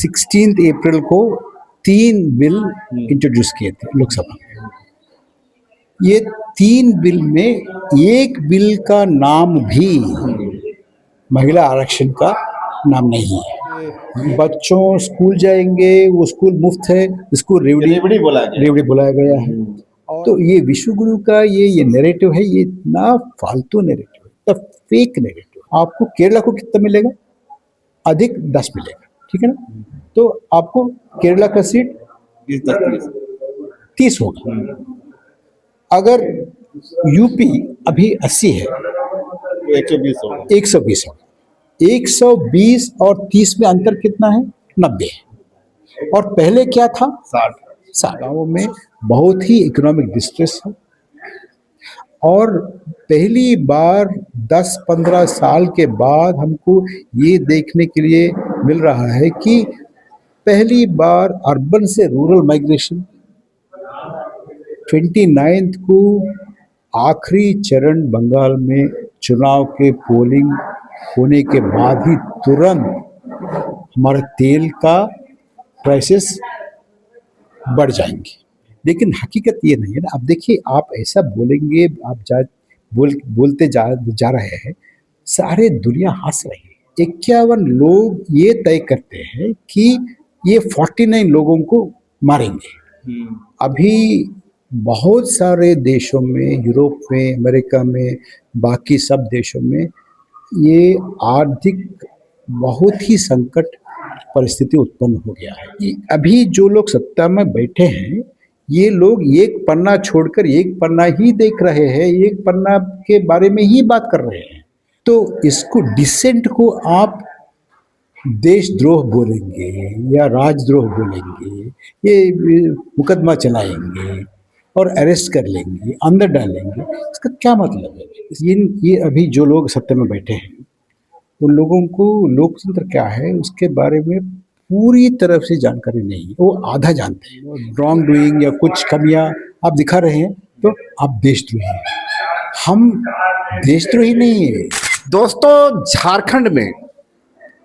16 अप्रैल को 3 bill introduce किए थे लोकसभा में। ये 3 बिल में एक बिल का नाम भी महिला आरक्षण का नाम नहीं है। बच्चों स्कूल जाएंगे, वो स्कूल मुफ्त है, इसको रेवड़ी बुलाया गया है। तो ये विश्व गुरु का ये नैरेटिव है, ये इतना फालतू नैरेटिव है, फेक नैरेटिव। आपको केरला को कितना मिलेगा? अधिक 10 मिलेगा, ठीक है ना? तो आपको केरला का सीट 30 होगा। अगर यूपी अभी 80 है, 120 होगा। 120 और 30 में अंतर कितना है? 90 है। और पहले क्या था? 60। गाँवों में बहुत ही इकोनॉमिक डिस्ट्रेस है, और पहली बार 10-15 साल के बाद हमको ये देखने के लिए मिल रहा है कि पहली बार अर्बन से रूरल माइग्रेशन 29 को आखिरी चरण बंगाल में चुनाव के पोलिंग होने के बाद ही तुरंत हमारे तेल का प्राइसेस बढ़ जाएंगे। लेकिन हकीकत ये नहीं है ना। अब देखिए, आप ऐसा बोलेंगे, आप बोलते जा रहे हैं, सारे दुनिया हंस रही है। 51 लोग ये तय करते हैं कि ये 49 लोगों को मारेंगे। अभी बहुत सारे देशों में, यूरोप में, अमेरिका में, बाकी सब देशों में ये आर्थिक बहुत ही संकट परिस्थिति उत्पन्न हो गया है। अभी जो लोग सत्ता में बैठे हैं, ये लोग एक पन्ना छोड़कर एक पन्ना ही देख रहे हैं, एक पन्ना के बारे में ही बात कर रहे हैं। तो इसको डिसेंट को आप देशद्रोह बोलेंगे या राजद्रोह बोलेंगे, ये मुकदमा चलाएंगे और अरेस्ट कर लेंगे, अंदर डालेंगे, इसका क्या मतलब है? ये अभी जो लोग सत्ता में बैठे हैं, उन लोगों को लोकतंत्र क्या है उसके बारे में पूरी तरफ से जानकारी नहीं है। वो आधा जानते हैं। रॉन्ग डूइंग या कुछ कमियां आप दिखा रहे हैं तो आप देशद्रोही हैं। हम देशद्रोही नहीं है। दोस्तों, झारखंड में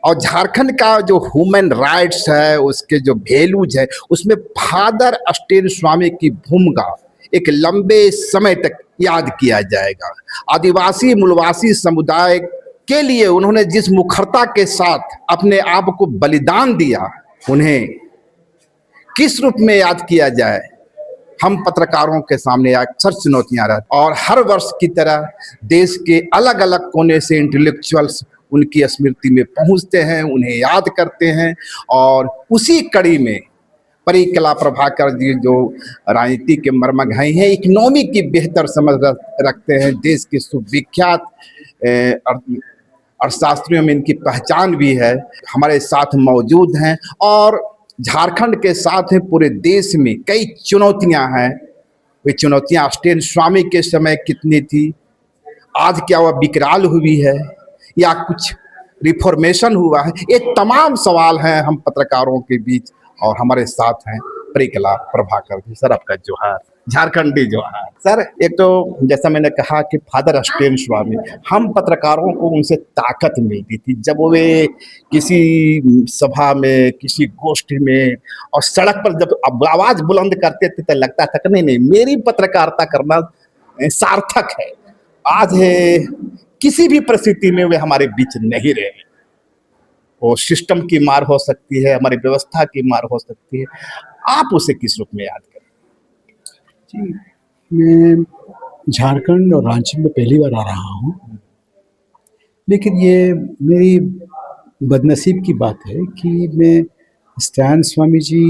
और झारखंड का जो ह्यूमन राइट्स है, उसके जो वैल्यूज है, उसमें फादर अस्टेन स्वामी की भूमिका एक लंबे समय तक याद किया जाएगा। आदिवासी मूलवासी समुदाय के लिए उन्होंने जिस मुखरता के साथ अपने आप को बलिदान दिया, उन्हें किस रूप में याद किया जाए? हम पत्रकारों के सामने अक्सर चुनौतियां रहती, और हर वर्ष की तरह देश के अलग अलग कोने से इंटेलेक्चुअल्स उनकी स्मृति में पहुंचते हैं, उन्हें याद करते हैं। और उसी कड़ी में परिकला प्रभाकर जी, जो राजनीति के मर्मज्ञ हैं, इकोनॉमी की बेहतर समझ रखते हैं, देश के सुविख्यात अर्थशास्त्रियों में इनकी पहचान भी है, हमारे साथ मौजूद हैं। और झारखंड के साथ हैं, पूरे देश में कई चुनौतियां हैं। वे चुनौतियां अस्टेन स्वामी के समय कितनी थी, आज क्या वह विकराल हुई है, या कुछ रिफॉर्मेशन हुआ है? ये तमाम सवाल हैं हम पत्रकारों के बीच, और हमारे साथ हैं परिकला प्रभाकर जी। सर, आपका जोहार, झारखंडी जोहार। सर, एक तो जैसा मैंने कहा कि फादर अस्टेन स्वामी, हम पत्रकारों को उनसे ताकत मिलती थी जब वे किसी सभा में, किसी गोष्ठी में और सड़क पर जब आवाज बुलंद करते थे, तो लगता था कि नहीं, मेरी पत्रकारिता करना सार्थक है। आज है किसी भी परिस्थिति में वे हमारे बीच नहीं रहे। वो सिस्टम की मार हो सकती है, हमारी व्यवस्था की मार हो सकती है, आप उसे किस रूप में याद करें? जी, मैं झारखंड और रांची में पहली बार आ रहा हूँ, लेकिन ये मेरी बदनसीब की बात है कि मैं स्टैन स्वामी जी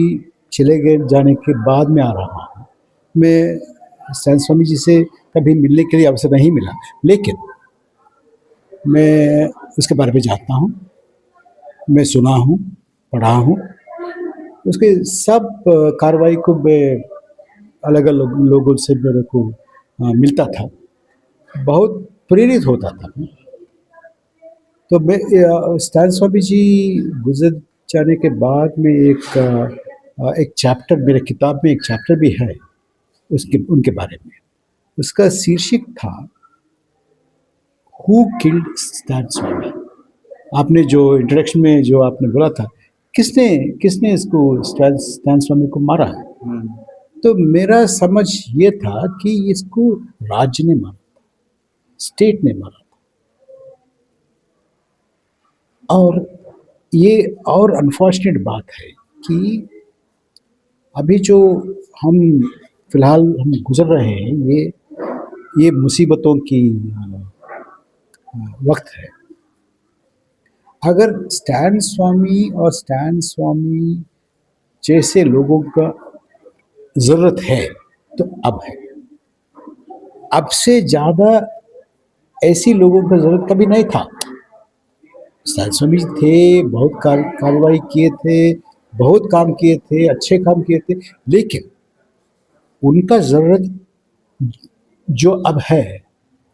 चले गए जाने के बाद में आ रहा हूँ। मैं स्टैन स्वामी जी से कभी मिलने के लिए अवसर नहीं मिला, लेकिन मैं उसके बारे में जानता हूँ, मैं सुना हूँ, पढ़ा हूँ। उसके सब कार्रवाई को मैं अलग अलग लोगों से मेरे को मिलता था, बहुत प्रेरित होता था। तो मैं स्टैन स्वामी जी गुजर जाने के बाद में एक चैप्टर, मेरे किताब में एक चैप्टर भी है उनके बारे में। उसका शीर्षक था हु किल्ड स्टैन स्वामी। आपने जो इंट्रोडक्शन में जो आपने बोला था किसने किसने इसको स्टैन स्वामी को मारा है? तो मेरा समझ ये था कि इसको राज्य ने मारा, स्टेट ने मारा। और ये और अनफॉर्चुनेट बात है कि अभी जो हम फिलहाल हम गुजर रहे हैं, ये मुसीबतों की वक्त है। अगर स्टैन स्वामी और स्टैन स्वामी जैसे लोगों का ज़रूरत है तो अब है। अब से ज़्यादा ऐसी लोगों का ज़रूरत कभी नहीं था। स्टैन स्वामी थे, बहुत कार्रवाई किए थे, बहुत काम किए थे, अच्छे काम किए थे, लेकिन उनका ज़रूरत जो अब है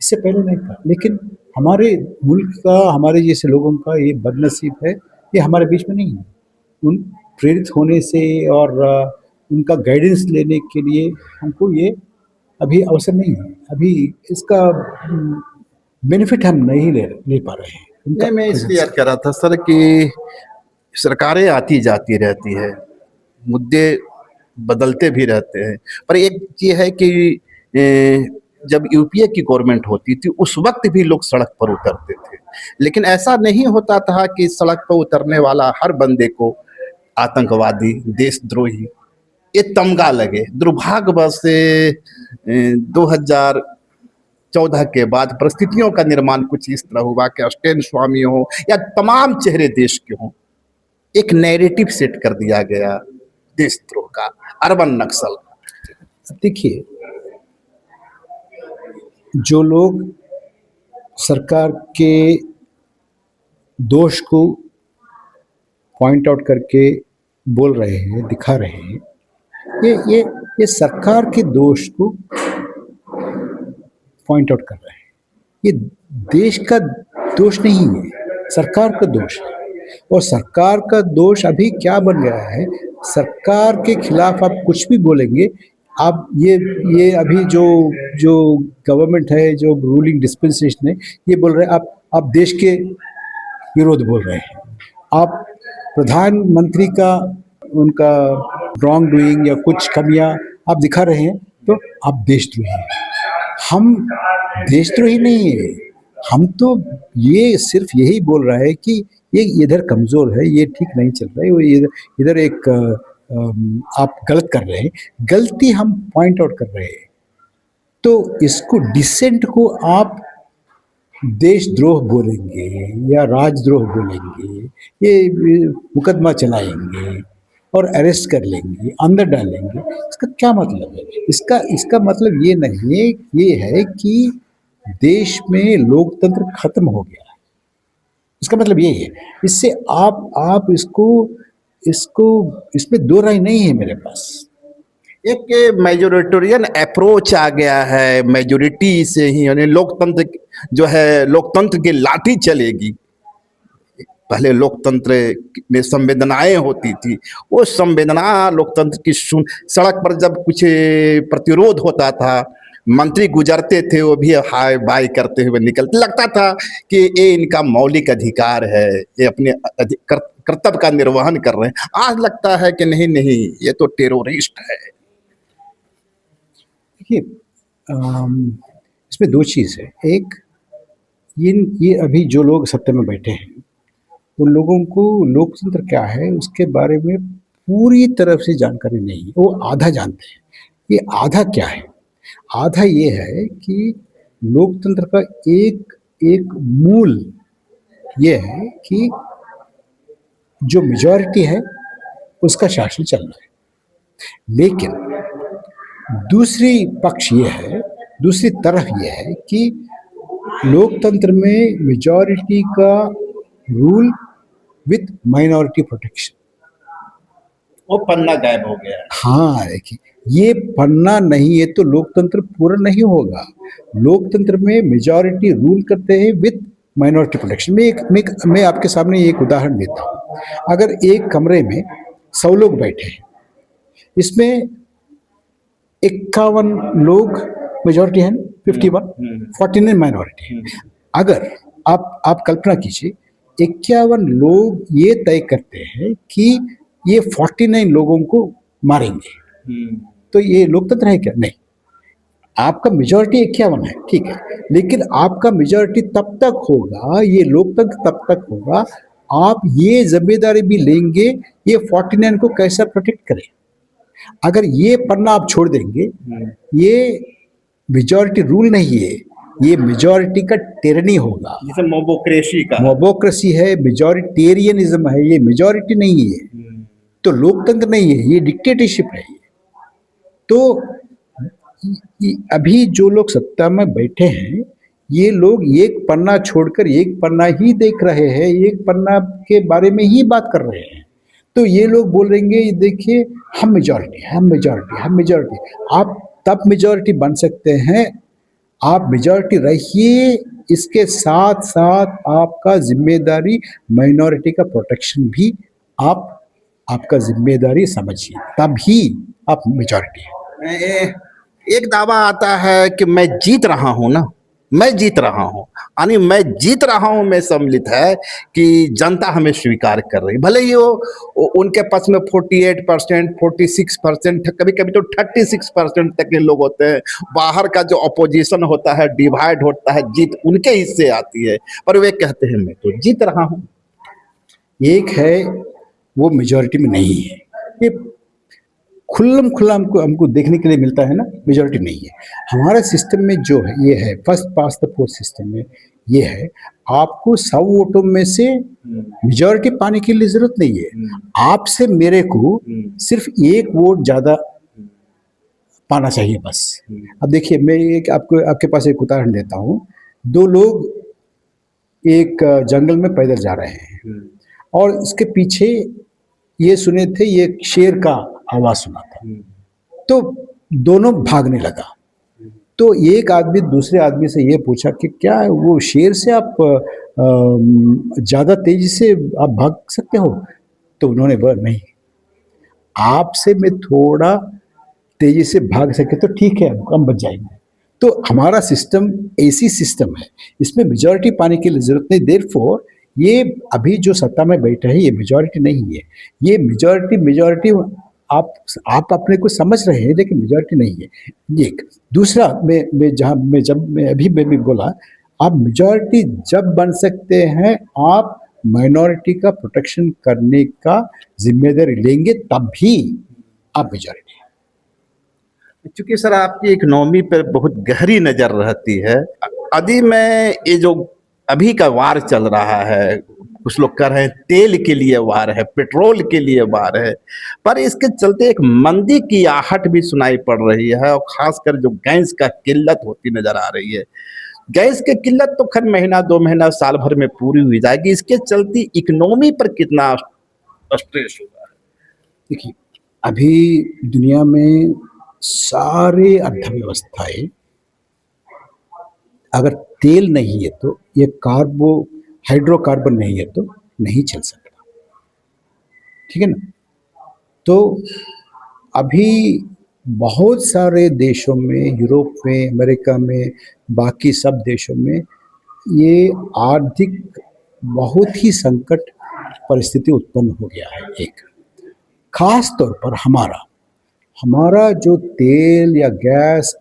इससे पहले नहीं था। लेकिन हमारे मुल्क का, हमारे जैसे लोगों का ये बदनसीब है, ये हमारे बीच में नहीं है। उन प्रेरित होने से और उनका गाइडेंस लेने के लिए हमको ये अभी अवसर नहीं है। अभी इसका बेनिफिट हम नहीं ले पा रहे हैं उनका नहीं, मैं इसलिए presence। याद कर रहा था सर कि सरकारें आती जाती रहती है, मुद्दे बदलते भी रहते हैं, पर एक ये है कि जब यूपीए की गवर्नमेंट होती थी उस वक्त भी लोग सड़क पर उतरते थे, लेकिन ऐसा नहीं होता था कि सड़क पर उतरने वाला हर बंदे को आतंकवादी, देशद्रोही ये तमगा लगे। दुर्भाग्यवश से 2014 के बाद परिस्थितियों का निर्माण कुछ इस तरह हुआ कि स्टैन स्वामी हो या तमाम चेहरे देश के हों, एक नैरेटिव सेट कर दिया गया देशद्रोह का, अर्बन नक्सल। देखिए, जो लोग सरकार के दोष को पॉइंट आउट करके बोल रहे हैं, दिखा रहे हैं, ये सरकार के दोष को पॉइंट आउट कर रहे हैं। ये देश का दोष नहीं है, सरकार का दोष है। और सरकार का दोष अभी क्या बन गया है, सरकार के खिलाफ आप कुछ भी बोलेंगे, आप ये अभी जो जो गवर्नमेंट है, जो रूलिंग डिस्पेंसेशन है, ये बोल रहे हैं आप देश के विरोध बोल रहे हैं। आप प्रधानमंत्री का उनका रॉन्ग डूइंग या कुछ कमियां आप दिखा रहे हैं तो आप देशद्रोही हैं। हम देशद्रोही नहीं है, हम तो ये सिर्फ यही बोल रहा है कि ये इधर कमज़ोर है, ये ठीक नहीं चल रहा है, वो इधर एक आप गलत कर रहे हैं, गलती हम पॉइंट आउट कर रहे हैं। तो इसको डिसेंट को आप देशद्रोह बोलेंगे या राजद्रोह बोलेंगे, ये मुकदमा चलाएंगे और अरेस्ट कर लेंगे, अंदर डालेंगे, इसका क्या मतलब है? इसका मतलब ये नहीं है, ये है कि देश में लोकतंत्र खत्म हो गया है। इसका मतलब यही है। इससे आप इसको इसमें दो राय नहीं है मेरे पास। एक मेजोरिटेरियन अप्रोच आ गया है, मेजोरिटी से ही यानी लोकतंत्र जो है, लोकतंत्र की लाठी चलेगी। पहले लोकतंत्र में संवेदनाएं होती थी, वो संवेदना लोकतंत्र की सुन, सड़क पर जब कुछ प्रतिरोध होता था, मंत्री गुजरते थे, वो भी हाय बाय करते हुए निकलते, लगता था कि ये इनका मौलिक अधिकार है, ये अपने कर्तव्य का निर्वहन कर रहे हैं। आज लगता है कि नहीं नहीं, ये तो टेररिस्ट है। देखिए, इसमें दो चीज़ है। एक, ये अभी जो लोग सत्ता में बैठे हैं, उन लोगों को लोकतंत्र क्या है उसके बारे में पूरी तरह से जानकारी नहीं है, वो आधा जानते हैं। ये आधा क्या है? आधा ये है कि लोकतंत्र का एक मूल ये है कि जो मेजॉरिटी है उसका शासन चल रहा है। लेकिन दूसरी पक्ष ये है, दूसरी तरफ ये है कि लोकतंत्र में मेजॉरिटी का रूल विथ माइनॉरिटी प्रोटेक्शन। वो पन्ना गायब हो गया है। हाँ, देखिए, ये पन्ना नहीं है तो लोकतंत्र पूरा नहीं होगा। लोकतंत्र में मेजॉरिटी रूल करते हैं विथ माइनॉरिटी प्रोटेक्शन। मैं आपके सामने एक उदाहरण देता हूँ। अगर एक कमरे में 100 लोग बैठे हैं, इसमें 51 लोग मेजॉरिटी है, 51, 49 माइनॉरिटी है। अगर आप कल्पना कीजिए 51 लोग ये तय करते हैं कि ये 49 लोगों को मारेंगे। तो ये लोकतंत्र है क्या? नहीं। आपका मेजॉरिटी 51 है, ठीक है, लेकिन आपका मेजॉरिटी तब तक होगा, ये लोकतंत्र तब तक होगा, आप ये जिम्मेदारी भी लेंगे ये 49 को कैसा प्रोटेक्ट करें। अगर ये पन्ना आप छोड़ देंगे, ये मेजॉरिटी रूल नहीं है, ये मेजॉरिटी का टेरनी होगा, जिसे मोबोक्रेसी का मोबोक्रेसी है, मेजॉरिटेरियनिज्म है, ये मेजॉरिटी नहीं है, तो लोकतंत्र नहीं है, ये डिक्टेटरशिप है। तो अभी जो लोग सत्ता में बैठे हैं, ये लोग एक पन्ना छोड़कर एक पन्ना ही देख रहे हैं, एक पन्ना के बारे में ही बात कर रहे हैं। तो ये लोग बोलेंगे देखिए हम मेजॉरिटी, हम मेजॉरिटी, हम मेजॉरिटी। आप तब मेजॉरिटी बन सकते हैं, आप मेजॉरिटी रहिए, इसके साथ साथ आपका जिम्मेदारी माइनॉरिटी का प्रोटेक्शन भी आप आपका जिम्मेदारी समझिए, तभी आप मेजॉरिटी है। एक दावा आता है कि मैं जीत रहा हूं ना, मैं जीत रहा हूं, यानी मैं जीत रहा हूं में सम्मिलित है कि जनता हमें स्वीकार कर रही, भले ही वो उनके पास में 48%, 46%, कभी कभी तो 36% तक के लोग होते हैं। बाहर का जो अपोजिशन होता है, डिवाइड होता है, जीत उनके हिस्से आती है, पर वे कहते हैं मैं तो जीत रहा हूं। एक है वो मेजॉरिटी में नहीं है, ये खुल्लम खुल्ला हमको देखने के लिए मिलता है ना, मेजॉरिटी नहीं है। हमारा सिस्टम में जो है ये है first pass the post system में, ये है आपको 100 वोटों में से मेजॉरिटी पाने के लिए जरूरत नहीं है, आपसे मेरे को सिर्फ एक वोट ज्यादा पाना चाहिए बस। अब देखिए मैं एक आपके पास एक उदाहरण देता हूँ। दो लोग एक जंगल में पैदल जा रहे हैं और इसके पीछे ये सुने थे, ये शेर का आवाज सुना था, तो दोनों भागने लगा। तो एक आदमी दूसरे आदमी से ये पूछा कि क्या वो शेर से आप ज्यादा तेजी से आप भाग सकते हो? तो उन्होंने बोला नहीं, आपसे मैं थोड़ा तेजी से भाग सके तो ठीक है, हम बच जाएंगे। तो हमारा सिस्टम ऐसी सिस्टम है, इसमें मेजॉरिटी पाने की जरूरत नहीं। देयरफॉर ये अभी जो सत्ता में बैठे हैं ये मेजॉरिटी नहीं है, ये मेजॉरिटी आप अपने को समझ रहे हैं लेकिन मेजॉरिटी नहीं है। एक दूसरा मैं भी बोला, आप मेजॉरिटी जब बन सकते हैं आप माइनॉरिटी का प्रोटेक्शन करने का जिम्मेदारी लेंगे, तब भी आप मेजॉरिटी है। चूंकि सर आपकी इकोनॉमी पर बहुत गहरी नजर रहती है, यदि मैं ये जो अभी का वार चल रहा है, कुछ लोग कह रहे हैं तेल के लिए वार है, पेट्रोल के लिए वार है, पर इसके चलते एक मंदी की आहट भी सुनाई पड़ रही है, और खासकर जो गैस का किल्लत होती नजर आ रही है। गैस की किल्लत तो खैर महीना 2 महीना साल भर में पूरी हुई जाएगी, इसके चलते इकोनॉमी पर कितना स्ट्रेस होगा? देखिए अभी दुनिया में सारे अर्थव्यवस्थाएं, अगर तेल नहीं है तो ये हाइड्रोकार्बन नहीं है तो नहीं चल सकता, ठीक है ना। तो अभी बहुत सारे देशों में, यूरोप में, अमेरिका में, बाकी सब देशों में ये आर्थिक बहुत ही संकट परिस्थिति उत्पन्न हो गया है। एक खास तौर पर हमारा जो तेल या गैस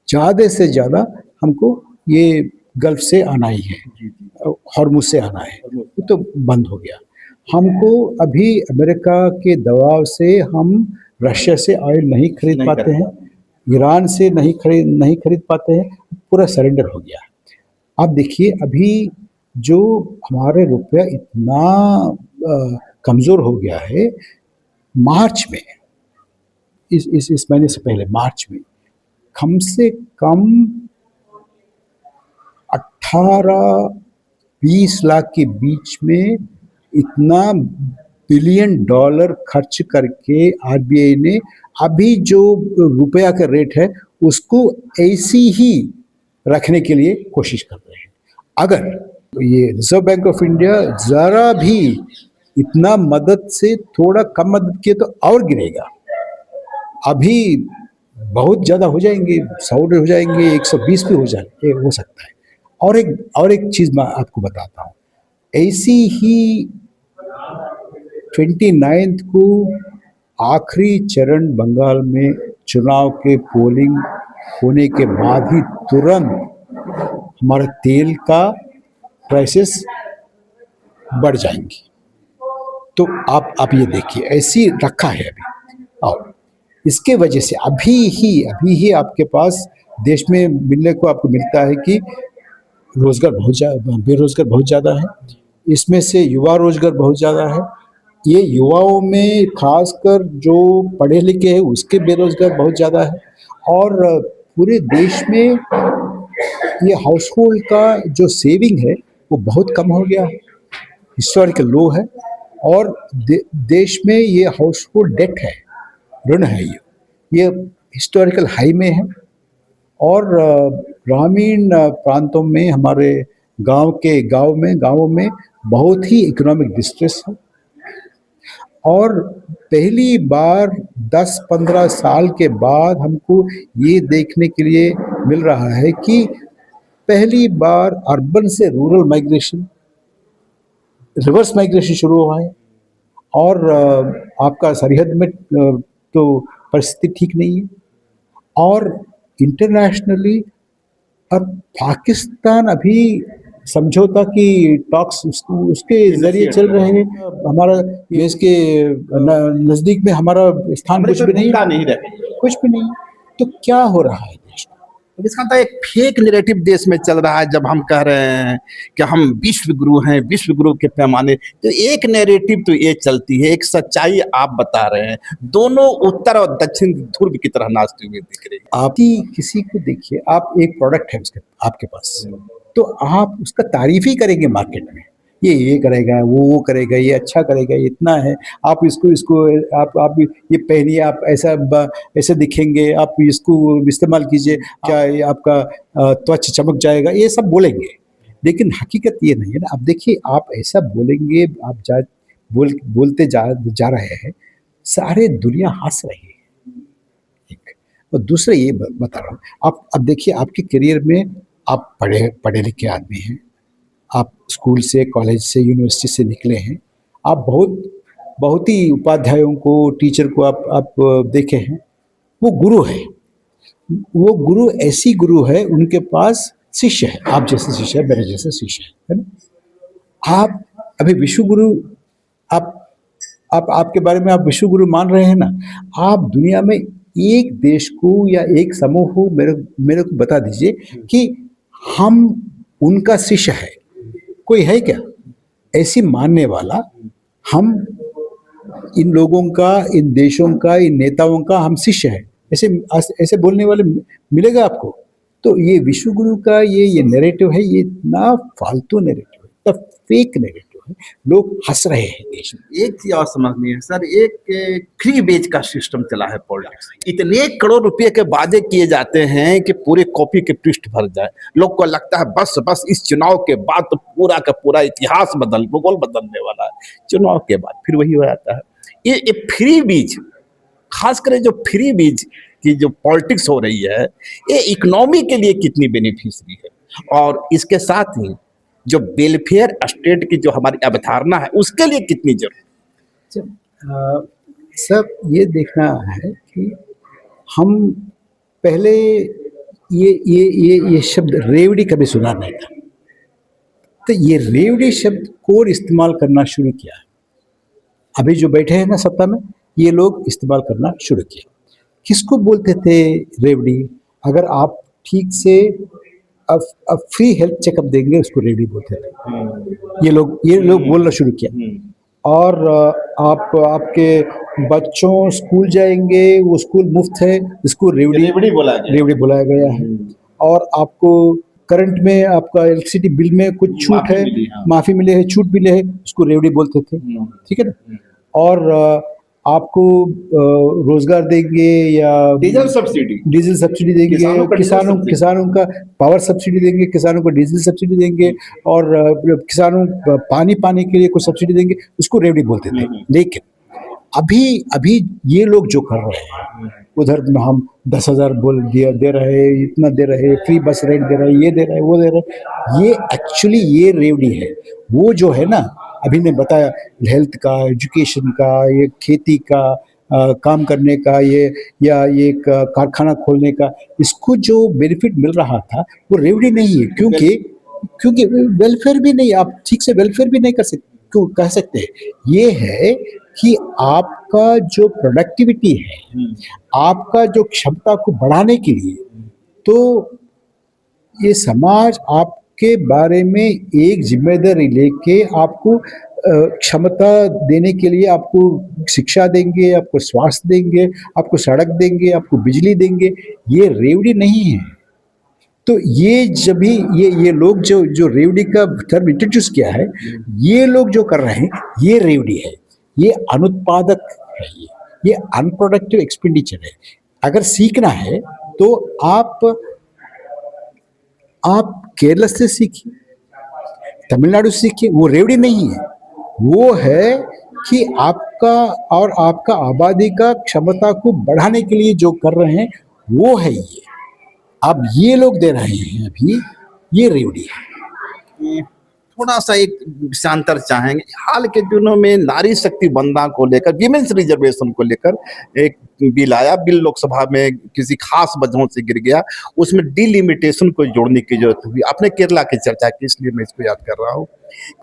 ज़्यादा से ज़्यादा हमको ये गल्फ से आना ही है, हॉर्मुज से आना है, तो बंद हो गया। हमको अभी अमेरिका के दबाव से हम रशिया से ऑयल नहीं खरीद पाते हैं, ईरान से नहीं खरीद पाते हैं, पूरा सरेंडर हो गया। आप देखिए अभी जो हमारे रुपया इतना कमज़ोर हो गया है, मार्च में इस महीने से पहले मार्च में कम से कम 18-20 लाख के बीच में इतना बिलियन डॉलर खर्च करके आरबीआई ने अभी जो रुपया का रेट है उसको ऐसी ही रखने के लिए कोशिश कर रहे हैं। अगर ये रिजर्व बैंक ऑफ इंडिया जरा भी इतना मदद से थोड़ा कम मदद किए तो और गिरेगा। अभी बहुत ज़्यादा हो जाएंगे, 100 हो जाएंगे, 120 भी हो सकता है। और एक चीज़ मैं आपको बताता हूँ, ऐसी ही 29 को आखिरी चरण बंगाल में चुनाव के पोलिंग होने के बाद ही तुरंत हमारे तेल का प्राइसेस बढ़ जाएंगे। तो आप ये देखिए ऐसी रखा है अभी, और इसके वजह से अभी ही आपके पास देश में मिलने को आपको मिलता है कि रोजगार बहुत ज़्यादा, बेरोजगार बहुत ज़्यादा है, इसमें से युवा रोजगार बहुत ज़्यादा है। ये युवाओं में खासकर जो पढ़े लिखे हैं उसके बेरोजगार बहुत ज़्यादा है, और पूरे देश में ये हाउस होल्ड का जो सेविंग है वो बहुत कम हो गया है, हिस्टोरिकल लो है, और देश में ये हाउस होल्ड डेट है, ऋण है, ये हिस्टोरिकल हाई में है। और ग्रामीण प्रांतों में हमारे गांवों में बहुत ही इकोनॉमिक डिस्ट्रेस है, और पहली बार 10-15 साल के बाद हमको ये देखने के लिए मिल रहा है कि पहली बार अर्बन से रूरल माइग्रेशन, रिवर्स माइग्रेशन शुरू हुआ है। और आपका सरहद में तो परिस्थिति ठीक नहीं है, और इंटरनेशनली और पाकिस्तान अभी समझौता की टॉक्स उसके जरिए चल रहे हैं। हमारा देश के नज़दीक में हमारा स्थान कुछ भी नहीं है, कुछ भी नहीं। तो क्या हो रहा है देश में? इसका तो एक फेक नैरेटिव देश में चल रहा है। जब हम कह रहे हैं कि हम विश्व गुरु हैं, विश्व गुरु के पैमाने, तो एक नैरेटिव तो ये चलती है, एक सच्चाई आप बता रहे हैं। दोनों उत्तर और दक्षिण ध्रुव की तरह नाचते हुए दिख रहे हैं। आप ही किसी को देखिए, आप एक प्रोडक्ट है उसके आपके पास, तो आप उसका तारीफ ही करेंगे मार्केट में, ये करेगा, वो करेगा, ये अच्छा करेगा, ये इतना है, आप इसको आप ये पहनिए, आप ऐसे दिखेंगे, आप इसको इस्तेमाल कीजिए, क्या ये आपका त्वचा चमक जाएगा, ये सब बोलेंगे। लेकिन हकीकत ये नहीं है ना। अब देखिए, आप ऐसा बोलेंगे, आप बोलते जा रहे हैं, सारे दुनिया हंस रही है, एक। और दूसरा ये बता रहा हूँ, आप अब देखिए, आपके करियर में आप पढ़े लिखे आदमी हैं, आप स्कूल से, कॉलेज से, यूनिवर्सिटी से निकले हैं, आप बहुत ही उपाध्यायों को, टीचर को आप देखे हैं, वो गुरु है। वो गुरु ऐसी गुरु है, उनके पास शिष्य है, आप जैसे शिष्य है, मेरे जैसे शिष्य है ना। आप अभी विश्व गुरु, आपके बारे में आप विश्व गुरु मान रहे हैं ना। आप दुनिया में एक देश को या एक समूह को मेरे को बता दीजिए कि हम उनका शिष्य है, कोई है क्या ऐसी मानने वाला? हम इन लोगों का, इन देशों का, इन नेताओं का हम शिष्य है, ऐसे बोलने वाले मिलेगा आपको? तो ये विश्व गुरु का ये नैरेटिव है, ये इतना फालतू नैरेटिव है, इतना फेक नैरेटिव है, लोग हंस रहे हैं देश में। एक चीज और समझनी है सर, एक फ्री बेच का सिस्टम चला है पॉलिटिक्स। इतने करोड़ रुपए के वादे किए जाते हैं कि पूरे कॉपी के पृष्ठ भर जाए। लोग को लगता है बस इस चुनाव के बाद तो पूरा का पूरा इतिहास भूगोल बदलने वाला है। चुनाव के बाद फिर वही हो जाता है। ये फ्री बीज, खासकर जो फ्री बीज की जो पॉलिटिक्स हो रही है, ये इकोनॉमी के लिए कितनी बेनिफिशियरी है, और इसके साथ ही जो वेलफेयर स्टेट की जो हमारी अवधारणा है उसके लिए कितनी जरूरी। सब ये देखना है कि हम पहले ये शब्द रेवड़ी कभी सुना नहीं था, तो ये रेवड़ी शब्द को इस्तेमाल करना शुरू किया। अभी जो बैठे हैं ना सत्ता में, ये लोग इस्तेमाल करना शुरू किया। किसको बोलते थे रेवड़ी? अगर आप ठीक से अब फ्री हेल्थ चेकअप देंगे, उसको रेवड़ी बोलते थे। ये लोग बोलना शुरू किया। और आपके बच्चों स्कूल जाएंगे, वो स्कूल मुफ्त है, इसको रेवड़ी बुलाया गया है। और आपको करंट में, आपका इलेक्ट्रिसिटी बिल में कुछ छूट है, माफी मिले है, छूट मिले है, उसको रेवड़ी बोलते थे, ठीक है ना। और आपको रोजगार देंगे या डीजल सब्सिडी देंगे, किसानों का पावर सब्सिडी देंगे, किसानों को डीजल सब्सिडी देंगे, और किसानों पानी पाने के लिए कुछ सब्सिडी देंगे, उसको रेवड़ी बोलते थे। लेकिन अभी ये लोग जो कर रहे हैं, उधर हम 10,000 बोल दिया दे रहे, इतना दे रहे, फ्री बस रेट दे रहे, ये दे रहे, वो दे रहे। ये एक्चुअली ये रेवड़ी है। वो जो है ना, अभी ने बताया हेल्थ का, एजुकेशन का, ये खेती का, काम करने का, ये या ये एक कारखाना खोलने का, इसको जो बेनिफिट मिल रहा था वो रेवड़ी नहीं है। क्योंकि वेलफेयर भी नहीं, आप ठीक से वेलफेयर भी नहीं कर सकते, क्यों कह सकते हैं। ये है कि आपका जो प्रोडक्टिविटी है, आपका जो क्षमता को बढ़ाने के लिए, तो ये समाज आपके बारे में एक जिम्मेदारी लेके आपको क्षमता देने के लिए आपको शिक्षा देंगे, आपको स्वास्थ्य देंगे, आपको सड़क देंगे, आपको बिजली देंगे। ये रेवड़ी नहीं है। तो ये जब भी ये लोग जो रेवड़ी का टर्म इंट्रोड्यूस किया है, ये लोग जो कर रहे हैं, ये रेवड़ी है। ये अनुत्पादक है। ये अनप्रोडक्टिव एक्सपेंडिचर है। अगर सीखना है तो आप केरल से सीखिए, तमिलनाडु से सीखिए। वो रेवड़ी नहीं है। वो है कि आपका आबादी का क्षमता को बढ़ाने के लिए जो कर रहे हैं, वो है ये। अब ये लोग दे रहे हैं अभी, ये रेवड़ी है। थोड़ा सा एक शांतर चाहेंगे। हाल के दिनों में नारी शक्ति वंदना को लेकर, विमेंस रिजर्वेशन को लेकर एक बिल आया। बिल लोकसभा में किसी खास वजहों से गिर गया। उसमें डिलिमिटेशन को जोड़ने की जरूरत हुई। आपने केरला की चर्चा की, इसलिए मैं इसको याद कर रहा हूँ।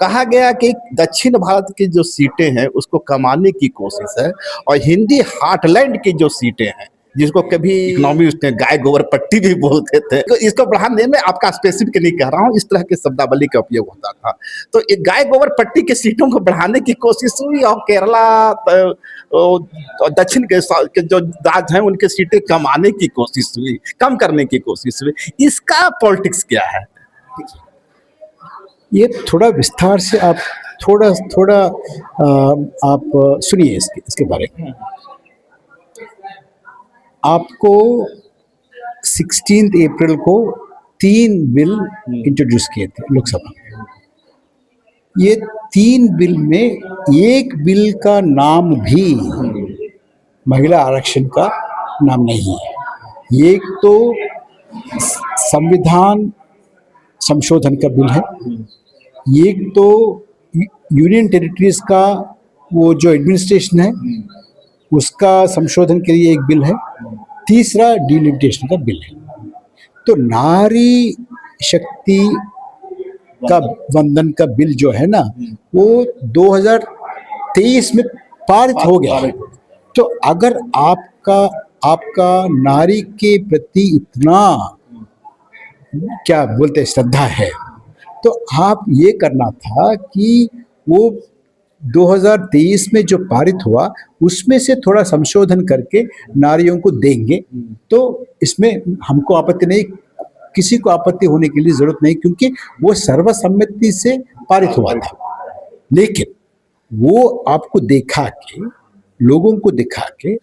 कहा गया कि दक्षिण भारत की जो सीटें हैं उसको कमाने की कोशिश है, और हिंदी हार्टलैंड की जो सीटें हैं, जिसको कभी इकोनॉमिस्ट ने गाय गोबर पट्टी भी बोलते थे, तो इसको बढ़ाने में, आपका स्पेसिफिक नहीं कह रहा हूँ, इस तरह के शब्दावली का उपयोग होता था। तो एक गाय गोबर पट्टी के सीटों को बढ़ाने की कोशिश हुई, और केरला दक्षिण के जो राज्य हैं उनके सीटें कमाने की कोशिश हुई, कम करने की कोशिश हुई। इसका पॉलिटिक्स क्या है? ये थोड़ा विस्तार से आप थोड़ा आप सुनिए इसके बारे में। आपको 16 अप्रैल को 3 बिल इंट्रोड्यूस किए थे लोकसभा में। ये 3 बिल में एक बिल का नाम भी महिला आरक्षण का नाम नहीं है। एक तो संविधान संशोधन का बिल है, एक तो यूनियन टेरिटरीज का वो जो एडमिनिस्ट्रेशन है उसका संशोधन के लिए एक बिल है, तीसरा डिलिमिटेशन का बिल है। तो नारी शक्ति का वंदन का बिल जो है ना, वो 2023 में पारित हो गया है। तो अगर आपका नारी के प्रति इतना क्या बोलते हैं श्रद्धा है, तो आप ये करना था कि वो 2023 में जो पारित हुआ उसमें से थोड़ा संशोधन करके नारियों को देंगे। तो इसमें हमको आपत्ति नहीं, किसी को आपत्ति होने के लिए जरूरत नहीं, क्योंकि वो सर्वसम्मति से पारित हुआ था। लेकिन वो आपको दिखा के, लोगों को दिखा के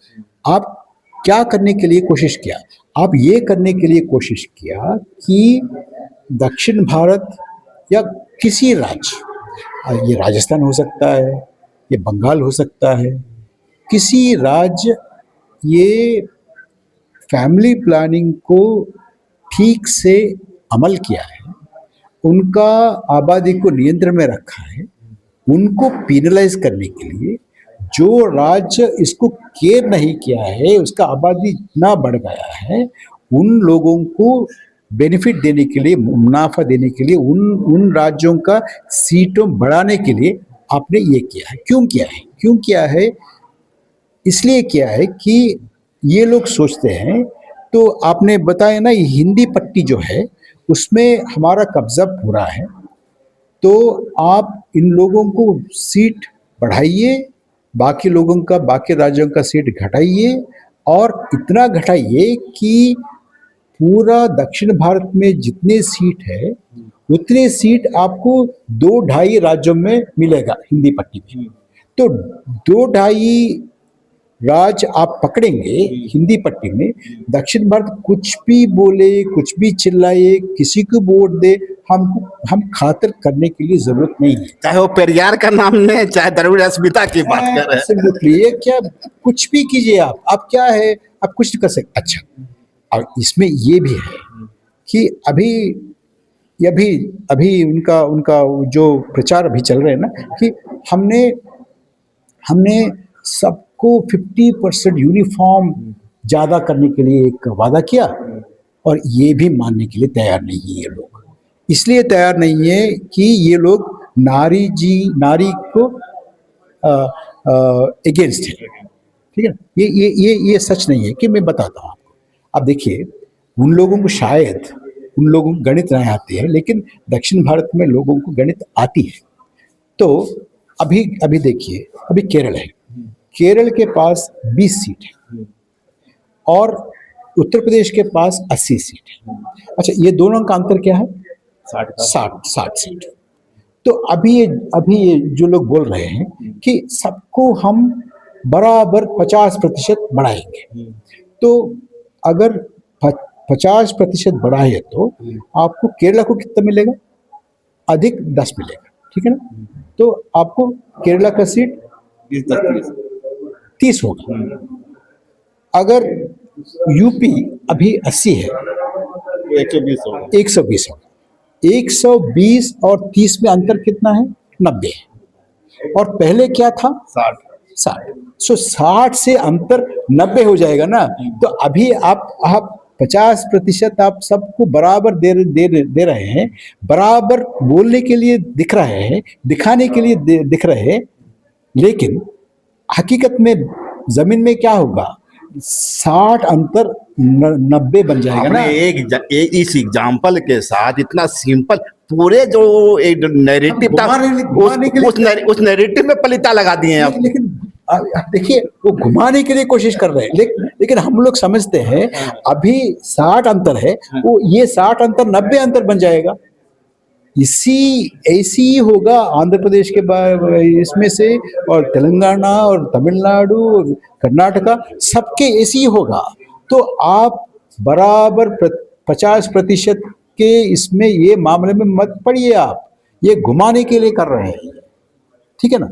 आप क्या करने के लिए कोशिश किया? आप ये करने के लिए कोशिश किया कि दक्षिण भारत या किसी राज्य, ये राजस्थान हो सकता है, ये बंगाल हो सकता है, किसी राज्य ये फैमिली प्लानिंग को ठीक से अमल किया है, उनका आबादी को नियंत्रण में रखा है, उनको पिनलाइज करने के लिए जो राज्य इसको केयर नहीं किया है, उसका आबादी इतना बढ़ गया है, उन लोगों को बेनिफिट देने के लिए, मुनाफा देने के लिए, उन राज्यों का सीटों बढ़ाने के लिए आपने ये किया है। क्यों किया है? इसलिए किया है कि ये लोग सोचते हैं, तो आपने बताया ना, ये हिंदी पट्टी जो है उसमें हमारा कब्जा पूरा है, तो आप इन लोगों को सीट बढ़ाइए, बाकी लोगों का, बाकी राज्यों का सीट घटाइए, और इतना घटाइए कि पूरा दक्षिण भारत में जितने सीट है उतने सीट आपको 2-2.5 राज्यों में मिलेगा हिंदी पट्टी में। तो 2-2.5 राज आप पकड़ेंगे हिंदी पट्टी में, दक्षिण भारत कुछ भी बोले, कुछ भी चिल्लाए, किसी को वोट दे, हम खातिर करने के लिए जरूरत नहीं है। चाहे वो पेरियार का नाम लें, चाहे द्रविड़ अस्मिता की बात करें। Absolutely, ये क्या, कुछ भी कीजिए आप क्या है, आप कुछ नहीं कर सकते। अच्छा, और इसमें ये भी है कि अभी अभी उनका उनका जो प्रचार अभी चल रहे हैं ना, कि हमने सबको 50% यूनिफॉर्म ज़्यादा करने के लिए एक वादा किया, और ये भी मानने के लिए तैयार नहीं है ये लोग। इसलिए तैयार नहीं है कि ये लोग नारी को अगेंस्ट है, ठीक है ना। ये सच नहीं है कि मैं बताता हूँ आपको। अब देखिए, उन लोगों को शायद उन लोगों को गणित नहीं आती है, लेकिन दक्षिण भारत में लोगों को गणित आती है। तो अभी देखिए, अभी केरल है, केरल के पास 20 सीट है और उत्तर प्रदेश के पास 80 सीट है। अच्छा, ये दोनों का अंतर क्या है? 60 सीट। तो अभी ये जो लोग बोल रहे हैं कि सबको हम बराबर 50% बढ़ाएंगे, तो अगर 50% बढ़ाए तो आपको केरला को कितना मिलेगा? अधिक 10 मिलेगा, ठीक है ना। तो आपको केरला का सीट 30 होगा। अगर यूपी अभी 80 है, 120 होगा। 120 और 30 में अंतर कितना है? 90 है। और पहले क्या था? 60। सो 60 से अंतर 90 हो जाएगा ना। तो अभी आप 50% आप सबको बराबर दे रहे हैं, बराबर बोलने के लिए दिख रहे हैं, दिखाने के लिए दिख रहे हैं, लेकिन हकीकत में जमीन में क्या होगा? 60 अंतर 90 बन जाएगा ना। इस एग्जाम्पल के साथ इतना सिंपल पूरे जो एक नैरेटिव था, उस नैरेटिव में पलीता लगा दिए हैं आप। लेकिन देखिए, वो घुमाने के लिए कोशिश कर रहे हैं, लेकिन हम लोग समझते हैं अभी 60 अंतर है, वो ये 60 अंतर 90 अंतर बन जाएगा। ऐसी ही होगा आंध्र प्रदेश के इसमें से, और तेलंगाना और तमिलनाडु और कर्नाटका, सबके ऐसी ही होगा। तो आप बराबर 50% के इसमें ये मामले में मत पड़िए, आप ये घुमाने के लिए कर रहे हैं, ठीक है ना।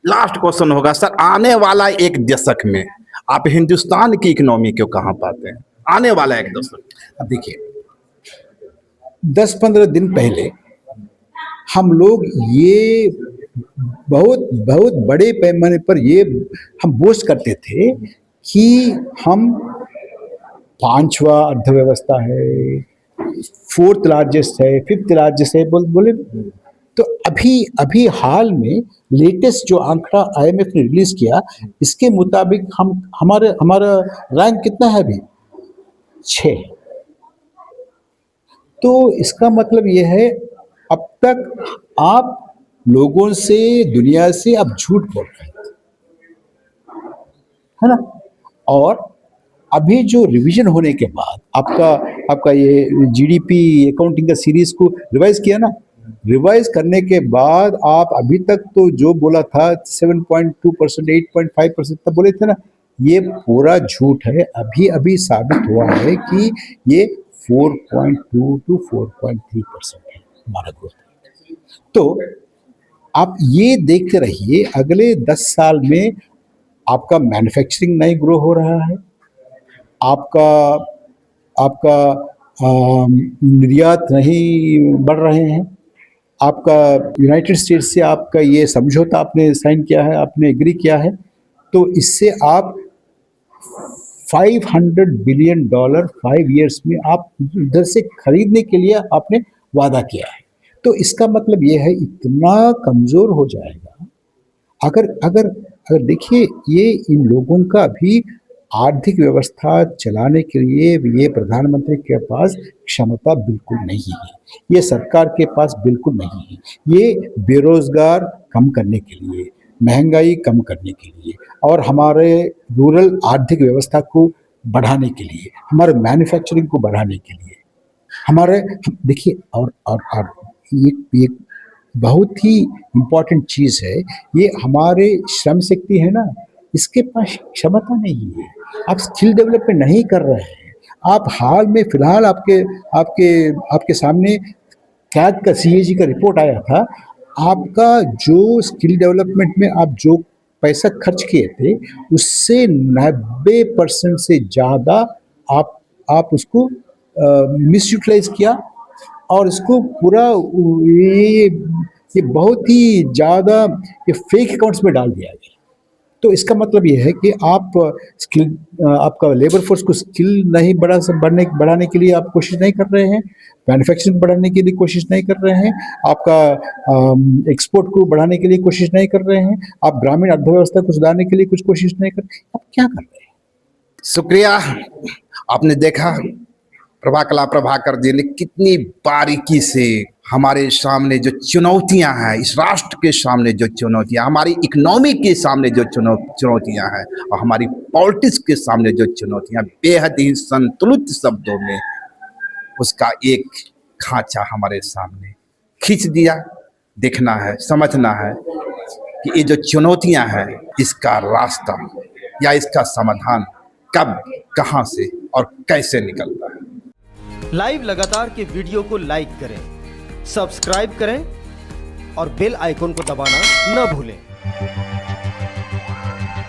लास्ट क्वेश्चन होगा सर, आने वाला एक दशक में आप हिंदुस्तान की इकोनॉमी को कहाँ पाते हैं? आने वाला एक दशक। अब देखिए, 10-15 दिन पहले हम लोग ये बहुत बहुत बड़े पैमाने पर ये हम बोस्ट करते थे कि हम 5वां अर्थव्यवस्था है, 4th लार्जेस्ट है, 5th लार्जेस्ट है, बोले। तो अभी हाल में लेटेस्ट जो आंकड़ा IMF ने रिलीज किया, इसके मुताबिक हमारा रैंक कितना है अभी? 6। तो इसका मतलब यह है, अब तक आप लोगों से, दुनिया से आप झूठ बोल रहे हैं, है ना। और अभी जो रिवीजन होने के बाद आपका ये GDP अकाउंटिंग का सीरीज को रिवाइज किया ना, रिवाइज करने के बाद आप अभी तक तो जो बोला था 7.2%, 8.5% तक बोले थे ना, ये पूरा झूठ है। अभी साबित हुआ है कि ये 4.2 to 4.3% है हमारा ग्रोथ। तो आप ये देखते रहिए, अगले 10 साल में आपका मैन्युफैक्चरिंग नहीं ग्रो हो रहा है, आपका निर्यात नहीं बढ़ रहे हैं, आपका यूनाइटेड स्टेट्स से आपका ये समझौता आपने साइन किया है, आपने एग्री किया है, तो इससे आप $500 बिलियन 5 ईयर्स में आप उधर से खरीदने के लिए आपने वादा किया है। तो इसका मतलब ये है, इतना कमज़ोर हो जाएगा। अगर देखिए, ये इन लोगों का भी आर्थिक व्यवस्था चलाने के लिए ये प्रधानमंत्री के पास क्षमता बिल्कुल नहीं है, ये सरकार के पास बिल्कुल नहीं है। ये बेरोजगार कम करने के लिए, महंगाई कम करने के लिए, और हमारे रूरल आर्थिक व्यवस्था को बढ़ाने के लिए, हमारे मैन्युफैक्चरिंग को बढ़ाने के लिए, हमारे देखिए, और ये बहुत ही इम्पोर्टेंट चीज़ है, ये हमारे श्रम शक्ति है ना, इसके पास क्षमता नहीं है। आप स्किल डेवलपमेंट नहीं कर रहे हैं। आप हाल में फिलहाल आपके आपके आपके सामने कैग का सीएजी का रिपोर्ट आया था। आपका जो स्किल डेवलपमेंट में आप जो पैसा खर्च किए थे, उससे 90% से ज़्यादा आप उसको मिसयूटिलाइज किया और इसको पूरा ये बहुत ही ज़्यादा ये फेक अकाउंट्स में डाल दिया गया। तो इसका मतलब ये है कि आप स्किल आपका लेबर फोर्स को स्किल नहीं बढ़ाने के लिए आप कोशिश नहीं कर रहे हैं, मैन्युफैक्चरिंग बढ़ाने के लिए कोशिश नहीं कर रहे हैं, आपका एक्सपोर्ट को बढ़ाने के लिए कोशिश नहीं कर रहे हैं, आप ग्रामीण अर्थव्यवस्था को सुधारने के लिए कुछ कोशिश नहीं कर रहे, आप क्या कर रहे हैं? शुक्रिया। आपने देखा प्रभाकर जी ने कितनी बारीकी से हमारे सामने जो चुनौतियां हैं, इस राष्ट्र के सामने जो चुनौतियां, हमारी इकोनॉमी के सामने जो चुनौतियां हैं और हमारी पॉलिटिक्स के सामने जो चुनौतियां, बेहद ही संतुलित शब्दों में उसका एक खांचा हमारे सामने खींच दिया। देखना है, समझना है कि ये जो चुनौतियां हैं, इसका रास्ता या इसका समाधान कब, कहां से और कैसे निकलता है। लाइव लगातार के वीडियो को लाइक करें, सब्सक्राइब करें और बेल आइकन को दबाना न भूलें।